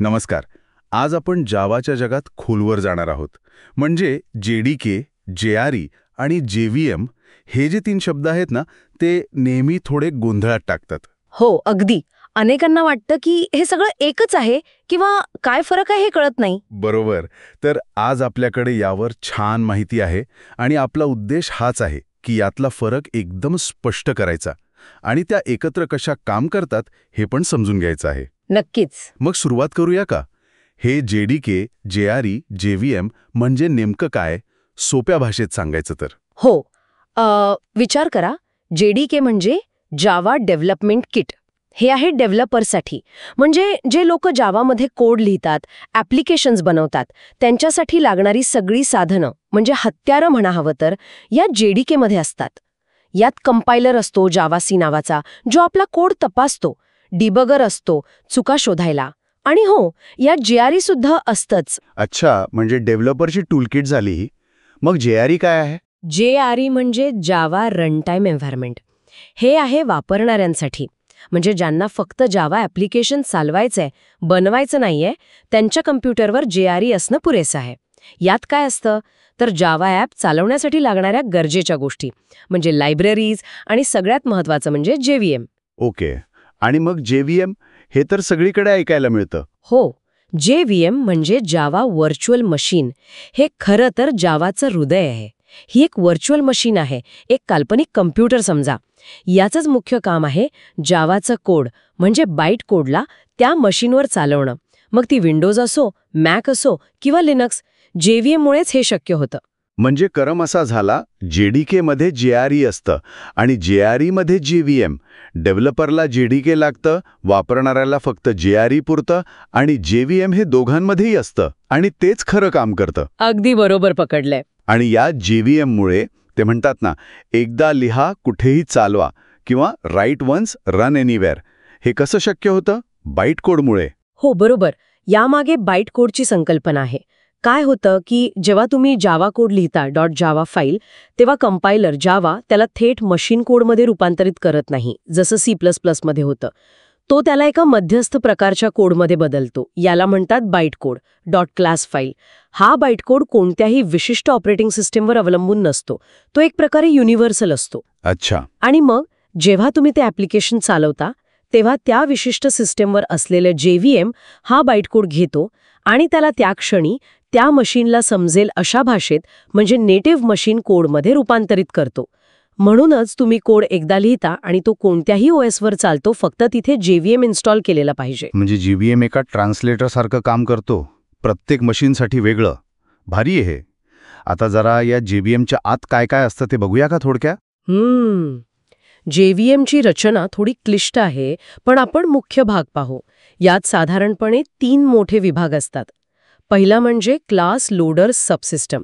नमस्कार. आज आपण जावाच्या जगात खोलवर जाणार आहोत. म्हणजे JDK, JRE आणि JVM हे जे 3 शब्द आहेत ना, ते नेहमी थोडे गोंधळात टाकतात. हो, अगदी. अनेकांना वाटतं की हे सगळं एकच आहे किंवा काय फरक आहे हे कळत नाही. बरोबर. तर आज आपल्याकडे यावर छान माहिती आहे आणि आपला उद्देश हाच आहे की यातला फरक एकदम स्पष्ट करायचा आणि त्या एकत्र कशा काम करतात हे पण समजून घ्यायचं आहे. नक्कीच. मग सुरुवात करूया का? हे JDK, JRE, JVM म्हणजे नेमकं काय? सोप्या भाषेत सांगायचं तर. हो. विचार करा, JDK म्हणजे जावा डेव्हलपमेंट किट. हे आहे डेव्हलपरसाठी. म्हणजे जे लोक जावामध्ये कोड लिहितात, ॲप्लिकेशन्स बनवतात, त्यांच्यासाठी लागणारी सगळी साधनं म्हणजे हत्यारं म्हणा हवं तर या JDK मध्ये असतात. यात कंपायलर असतो जावासी नावाचा, जो आपला कोड तपासतो, डिबगर असतो चुका शोधायला, आणि हो, यात JRE सुद्धा असतंच. अच्छा, म्हणजे डेव्हलपरची टूलकिट झाली ही. मग JRE काय आहे? JRE म्हणजे जावा रनटाईम एन्व्हायरमेंट. हे आहे वापरणाऱ्यांसाठी, म्हणजे ज्यांना फक्त जावा ॲप्लिकेशन चालवायचंय, बनवायचं नाहीये, त्यांच्या कम्प्युटरवर JRE असणं पुरेसं आहे. यात काय असतं तर जावा ॲप चालवण्यासाठी लागणाऱ्या गरजेच्या गोष्टी, म्हणजे लायब्ररीज आणि सगळ्यात महत्त्वाचं म्हणजे JVM. ओके. आणि मग JVM हे तर सगळीकडे ऐकायला मिळतं. हो, JVM म्हणजे जावा व्हर्च्युअल मशीन. हे खरं तर जावाचं हृदय आहे. ही एक व्हर्च्युअल मशीन आहे, एक काल्पनिक कम्प्युटर समजा. याचंच मुख्य काम आहे जावाचं कोड म्हणजे बाईट कोडला त्या मशीनवर चालवणं. मग ती विंडोज असो, मॅक असो किंवा लिनक्स, JVM मुळेच हे शक्य होतं. म्हणजे क्रम असा झाला, JDK मध्ये JRE असतं आणि JRE मध्ये JVM. डेव्हलपरला JDK लागतं, वापरणाऱ्याला फक्त JRE पुरतं आणि JVM हे दोघांमध्येही असतं आणि तेच खरं काम करतं. अगदी बरोबर पकडलंय. आणि या JVM मुळे ते म्हणतात ना, एकदा लिहा कुठेही चालवा किंवा राईट वन्स रन एनिवेअर. हे कसं शक्य होतं? बाईट कोडमुळे. हो, बरोबर. यामागे बाईट कोडची संकल्पना आहे. काय होतं की जेव्हा तुम्ही जावा कोड लिहिता .java फाईल, तेव्हा कंपायलर जावा त्याला थेट मशीन कोडमध्ये रूपांतरित करत नाही, जसं C++ मध्ये होतं. तो त्याला एका मध्यस्थ प्रकारच्या कोडमध्ये बदलतो. याला म्हणतात बाईट कोड .class फाईल. हा बाईट कोड कोणत्याही विशिष्ट ऑपरेटिंग सिस्टीमवर अवलंबून नसतो. तो एक प्रकारे युनिव्हर्सल असतो. अच्छा. आणि मग जेव्हा तुम्ही ते ॲप्लिकेशन चालवता, तेव्हा त्या विशिष्ट सिस्टीमवर असलेलं JVM हा बाईट कोड घेतो आणि त्याला त्या क्षणी त्या मशीनला समजेल अशा भाषेत, म्हणजे नेटिव्ह मशीन कोडमध्ये रूपांतरित करतो. म्हणूनच तुम्ही कोड एकदा लिहिता आणि तो कोणत्याही OSवर चालतो, फक्त तिथे JVM इन्स्टॉल केलेला पाहिजे. म्हणजे JVM एका ट्रान्सलेटरसारखं काम करतो, प्रत्येक मशीनसाठी वेगळं. भारी आहे. आता जरा या JVMच्या आत काय काय असतं ते बघूया का थोडक्यात? JVMची रचना थोडी क्लिष्ट आहे, पण आपण मुख्य भाग पाहू. यात साधारणपणे 3 मोठे विभाग असतात. पहिला म्हणजे क्लास लोडर सबसिस्टम.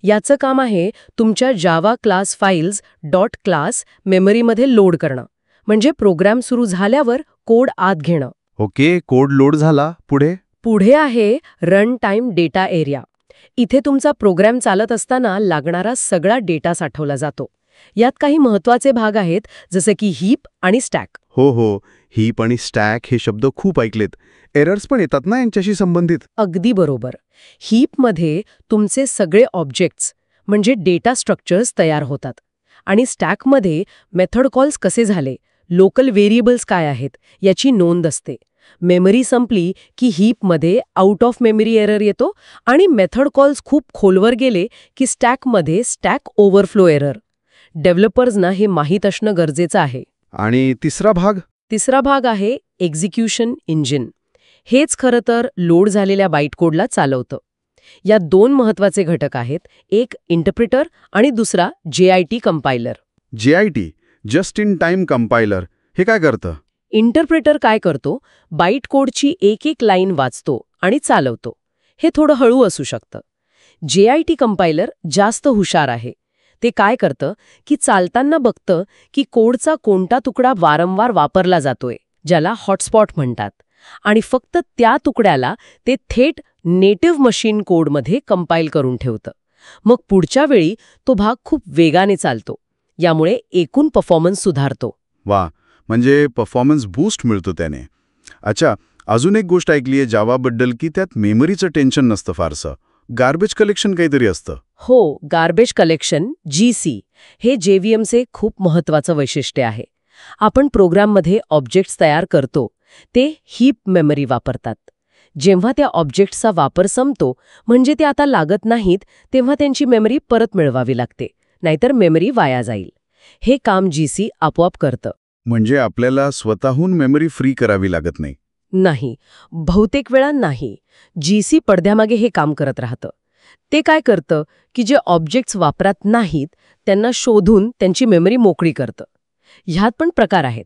याचं काम आहे तुमच्या जावा क्लास फाईल्स .class मेमरीमध्ये लोड करणं, म्हणजे प्रोग्राम सुरू झाल्यावर कोड आत घेणं. ओके, कोड लोड झाला. पुढे आहे रन टाईम डेटा एरिया. इथे तुमचा प्रोग्राम चालत असताना लागणारा सगळा डेटा साठवला जातो. यात काही महत्त्वाचे भाग आहेत, जसे की हीप आणि स्टॅक. हो, हीप आणि स्टॅक हे शब्द खूप ऐकलेत. एरर्स पण येतात ना यांच्याशी संबंधित? अगदी बरोबर. हीपमध्ये तुमचे सगळे ऑब्जेक्ट्स म्हणजे डेटा स्ट्रक्चर्स तयार होतात आणि स्टॅकमध्ये मेथड कॉल्स कसे झाले, लोकल व्हेरिएबल्स काय आहेत याची नोंद असते. मेमरी संपली की हीपमध्ये आउट ऑफ मेमरी एरर येतो आणि मेथड कॉल्स खूप खोलवर गेले की स्टॅकमध्ये स्टॅक ओव्हरफ्लो एरर. डेव्हलपर्सना हे माहीत असणं गरजेचं आहे. आणि तिसरा भाग आहे एक्झिक्युशन इंजिन. हेच खरं तर लोड झालेल्या बाईट कोडला चालवतं. यात 2 महत्त्वाचे घटक आहेत, एक इंटरप्रिटर आणि दुसरा JIT compiler. JIT just in time compiler हे काय करतं? इंटरप्रिटर काय करतो, बाईट कोडची एक लाईन वाचतो आणि चालवतो. हे थोडं हळू असू शकतं. JIT कंपायलर जास्त हुशार आहे. ते काय करतं की चालताना बघतं की कोडचा कोणता तुकडा वारंवार वापरला जातोय, ज्याला हॉटस्पॉट म्हणतात, आणि फक्त त्या तुकड्याला ते थेट नेटिव्ह मशीन कोडमध्ये कंपाईल करून ठेवतं. मग पुढच्या वेळी तो भाग खूप वेगाने चालतो. यामुळे एकूण परफॉर्मन्स सुधारतो. वा, म्हणजे परफॉर्मन्स बूस्ट मिळतो त्याने. अच्छा, अजून एक गोष्ट ऐकली आहे जावाबद्दल की त्यात मेमरीचं टेन्शन नसतं फारसं. गार्बेज कलेक्शन काहीतरी असतं. हो, गार्बेज कलेक्शन GC हे JVMचे खूप महत्वाचं वैशिष्ट्य आहे. आपण प्रोग्राममध्ये ऑब्जेक्ट्स तयार करतो ते हीप मेमरी वापरतात. जेव्हा त्या ऑब्जेक्ट्सचा वापर संपतो म्हणजे ते आता लागत नाहीत तेव्हा त्यांची मेमरी परत मिळवावी लागते, नाहीतर मेमरी वाया जाईल. हे काम GC आपोआप करतं. म्हणजे आपल्याला स्वतःहून मेमरी फ्री करावी लागत नाही. नाही, बहुतेक वेळा नाही. GC पडद्यामागे हे काम करत राहतं. ते काय करतं की जे ऑब्जेक्ट्स वापरात नाहीत त्यांना शोधून त्यांची मेमरी मोकळी करतं. ह्यात पण प्रकार आहेत,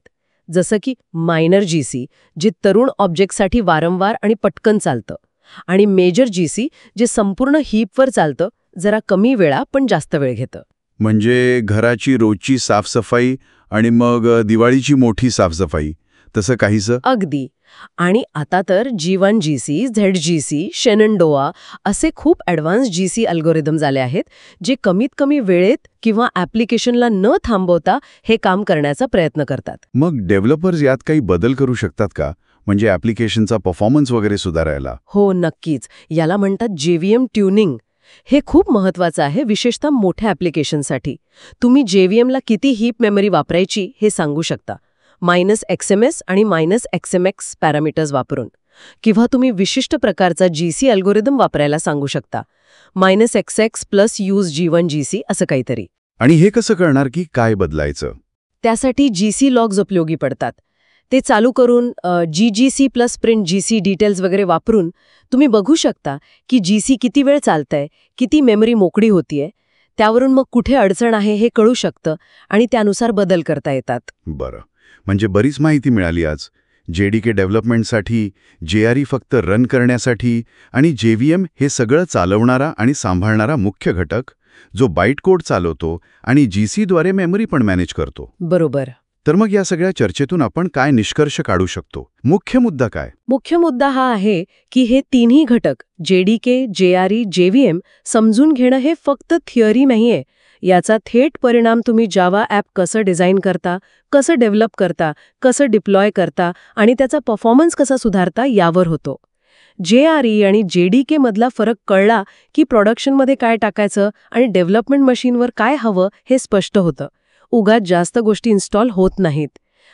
जसं की मायनर GC जे तरुण ऑब्जेक्टसाठी वारंवार आणि पटकन चालतं, आणि मेजर GC जे संपूर्ण हीपवर चालतं, जरा कमी वेळा पण जास्त वेळ घेतं. म्हणजे घराची रोजची साफसफाई आणि मग दिवाळीची मोठी साफसफाई, तसं काहीसं. अगदी. आणि आता तर G1 GC, ZGC, शेनंडोआ असे खूप ॲडव्हान्स GC अल्गोरिदम्स आले आहेत जे कमीत कमी वेळेत किंवा ॲप्लिकेशनला न थांबवता हे काम करण्याचा प्रयत्न करतात. मग डेव्हलपर्स यात काही बदल करू शकतात का, म्हणजे ॲप्लिकेशनचा परफॉर्मन्स वगैरे सुधारायला? हो, नक्कीच. याला म्हणतात JVM ट्युनिंग. हे खूप महत्वाचं आहे, विशेषतः मोठ्या ॲप्लिकेशनसाठी. तुम्ही JVMला किती हीप मेमरी वापरायची हे सांगू शकता, -XMS आणि -XMX पॅरामीटर्स वापरून. किंवा तुम्ही विशिष्ट प्रकारचा GC अल्गोरिदम वापरायला सांगू शकता, -XX plus use G1 GC असं काहीतरी. आणि हे कसं कळणार की काय बदलायचं? त्यासाठी GC लॉग्स उपयोगी पडतात. ते चालू करून GGC plus print GC details वगैरे वापरून तुम्ही बघू शकता की GC किती वेळ चालतंय, किती मेमरी मोकळी होतीये. त्यावरून मग कुठे अडचण आहे हे कळू शकतं आणि त्यानुसार बदल करता येतात. बरं, म्हणजे बरीच माहिती मिळाली आज. JDK डेव्हलपमेंटसाठी, JRE फक्त रन करण्यासाठी आणि JVM हे सगळं चालवणारा आणि सांभाळणारा मुख्य घटक, जो बाईट कोड चालवतो आणि GCद्वारे मेमरी पण मॅनेज करतो. बरोबर. तर मग या सगळ्या चर्चेतून आपण काय निष्कर्ष काढू शकतो? मुख्य मुद्दा काय? मुख्य मुद्दा हा आहे की हे तिन्ही घटक JDK, JRE, JVM समजून घेणं हे फक्त थिअरी नाहीये. याचा थेट परिणाम तुम्ही जावा ॲप कसं डिझाईन करता, कसं डेव्हलप करता, कसं डिप्लॉय करता आणि त्याचा परफॉर्मन्स कसा सुधारता यावर होतो. JRE आणि JDK मधला फरक कळला की प्रोडक्शनमध्ये काय टाकायचं आणि डेव्हलपमेंट मशीनवर काय हवं हे स्पष्ट होतं. उगाच जास्त गोष्टी इन्स्टॉल होत नाहीत.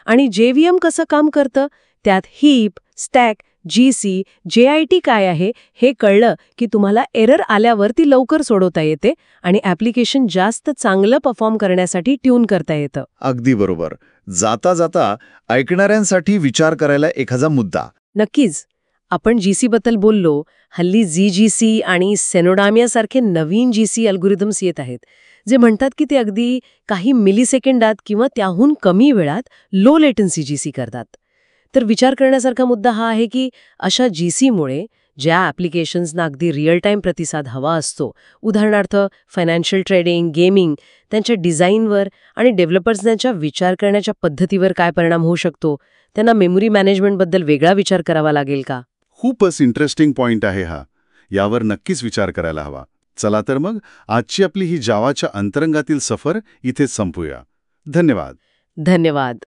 आणि JVM कसं काम करतं, त्यात हीप, स्टॅक, GC, JIT काय आहे हे कळलं की तुम्हाला एरर आल्यावर ती लवकर सोडवता येते आणि ॲप्लिकेशन जास्त चांगलं परफॉर्म करण्यासाठी ट्यून करता येतं. अगदी बरोबर. जाता जाता ऐकणाऱ्यांसाठी विचार करायला एखादा मुद्दा. नक्कीच. आपण GC बद्दल बोललो. हल्ली ZGC आणि सेनोडामियासारखे नवीन GC अल्गोरिदम्स येत आहेत, जे म्हणतात की ते अगदी काही मिलीसेकंदात किंवा त्याहून कमी वेळात लो लेटन्सी GC करतात. तर विचार करण्यासारखा मुद्दा हा आहे की अशा GCमुळे ज्या ॲप्लिकेशन्सना अगदी रिअल टाईम प्रतिसाद हवा असतो, उदाहरणार्थ फायनान्शियल ट्रेडिंग, गेमिंग, त्यांच्या डिझाईनवर आणि डेव्हलपर्स त्यांच्या विचार करण्याच्या पद्धतीवर काय परिणाम होऊ शकतो, त्यांना मेमरी मॅनेजमेंटबद्दल वेगळा विचार करावा लागेल का? खूपच इंटरेस्टिंग पॉइंट आहे हा. यावर नक्कीच विचार करायला हवा. चला तर मग आजची आपली ही जावाच्या अंतरंगातील सफर इथेच संपूया. धन्यवाद. धन्यवाद.